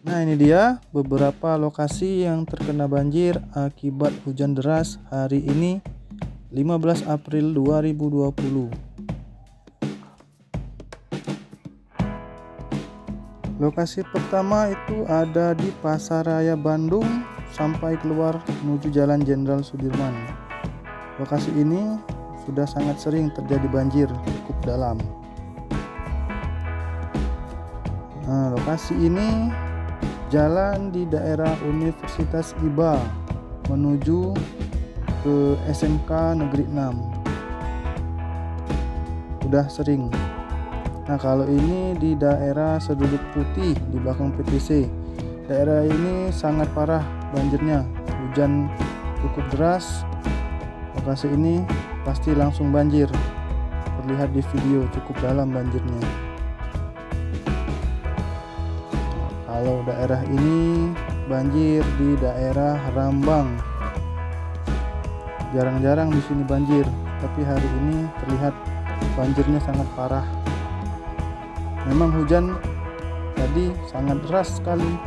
Nah, ini dia beberapa lokasi yang terkena banjir akibat hujan deras hari ini 15 April 2020. Lokasi pertama itu ada di Pasar Raya Bandung sampai keluar menuju Jalan Jenderal Sudirman. Lokasi ini sudah sangat sering terjadi banjir cukup dalam. Nah, lokasi ini jalan di daerah Universitas IBA menuju ke SMK Negeri 6. Udah sering. Nah, kalau ini di daerah Seduduk Putih di belakang PTC. Daerah ini sangat parah banjirnya. Hujan cukup deras. Lokasi ini pasti langsung banjir. Terlihat di video cukup dalam banjirnya. Kalau daerah ini banjir di daerah Rambang. Jarang-jarang di sini banjir, tapi hari ini terlihat banjirnya sangat parah. Memang hujan tadi sangat deras sekali,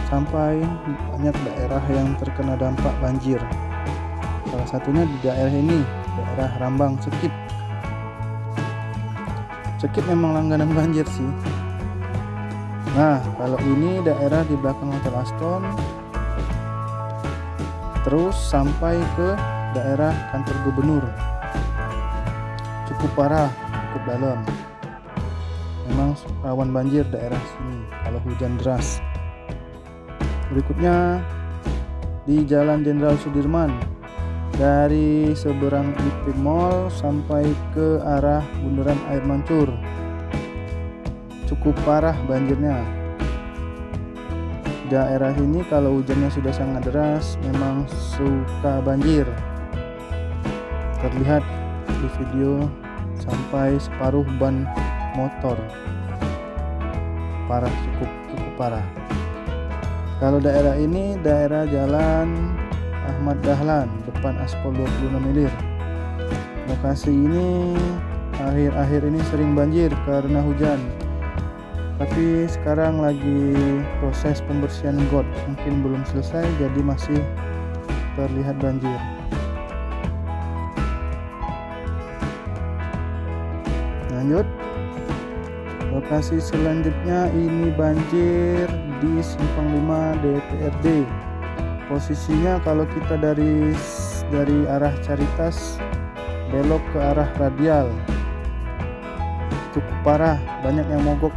sampai banyak daerah yang terkena dampak banjir. Salah satunya di daerah ini, daerah Rambang Sekip. Sekip memang langganan banjir sih. Nah, kalau ini daerah di belakang Hotel Aston, terus sampai ke daerah kantor gubernur. Cukup parah, cukup dalam. Memang rawan banjir daerah sini kalau hujan deras. Berikutnya di Jalan Jenderal Sudirman, dari seberang IP Mall sampai ke arah Bundaran Air Mancur. Cukup parah banjirnya. Daerah ini kalau hujannya sudah sangat deras memang suka banjir. Terlihat di video sampai separuh ban motor. Parah, cukup parah. Kalau daerah ini daerah Jalan Ahmad Dahlan depan aspal 26 milir. Lokasi ini akhir-akhir ini sering banjir karena hujan. Tapi sekarang lagi proses pembersihan got, mungkin belum selesai jadi masih terlihat banjir. Lanjut, lokasi selanjutnya ini banjir di Simpang 5 DPRD. Posisinya kalau kita dari arah Caritas belok ke arah Radial, cukup parah, banyak yang mogok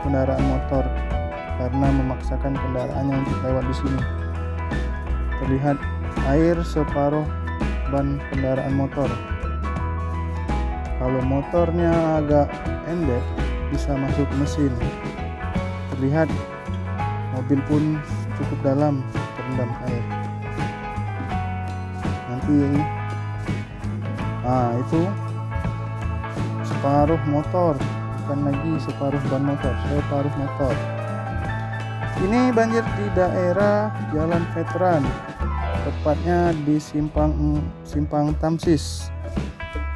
kendaraan motor karena memaksakan kendaraannya untuk lewat di sini. Terlihat air separuh ban kendaraan motor. Kalau motornya agak pendek bisa masuk mesin. Terlihat mobil pun cukup dalam terendam air. Nanti itu separuh motor, bukan lagi separuh ban motor, separuh motor. Ini banjir di daerah Jalan Veteran, tepatnya di Simpang Tamsis,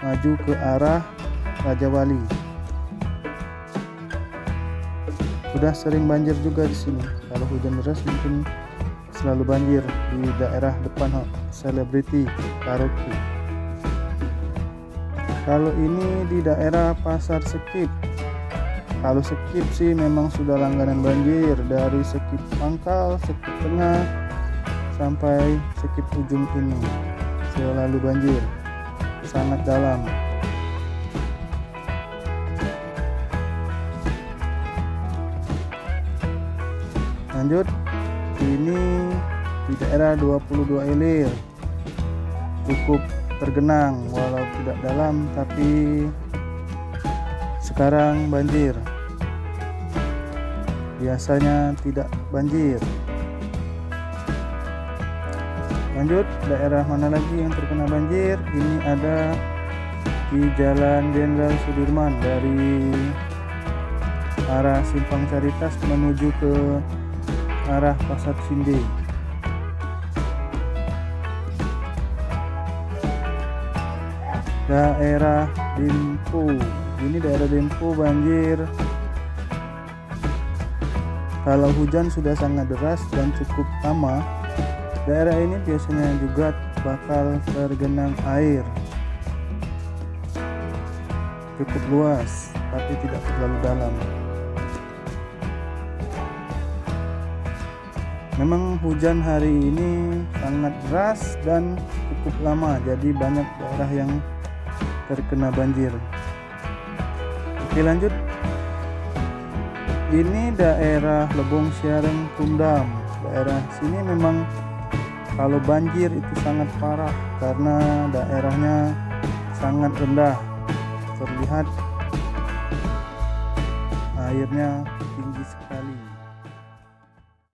maju ke arah Raja Wali. Sudah sering banjir juga di sini. Kalau hujan deras mungkin selalu banjir di daerah depan Selebriti Karaoke. Kalau ini di daerah Pasar Sekip. Kalau Sekip sih memang sudah langganan banjir dari Sekip Pangkal, Sekip Tengah sampai Sekip ujung ini. Selalu banjir, sangat dalam. Lanjut, ini di daerah 22 Ilir. Cukup tergenang walau tidak dalam, tapi sekarang banjir. Biasanya tidak banjir. Lanjut, daerah mana lagi yang terkena banjir? Ini ada di Jalan Jenderal Sudirman dari arah Simpang Caritas menuju ke arah Pasar Sinde. Daerah Dempo, ini daerah Dempo banjir Kalau hujan sudah sangat deras dan cukup lama, daerah ini biasanya juga bakal tergenang air cukup luas, tapi tidak terlalu dalam. Memang hujan hari ini sangat deras dan cukup lama, jadi banyak daerah yang terkena banjir. Oke, lanjut. Ini daerah Lebong Siareng Tundam. Daerah sini memang kalau banjir itu sangat parah karena daerahnya sangat rendah. Terlihat airnya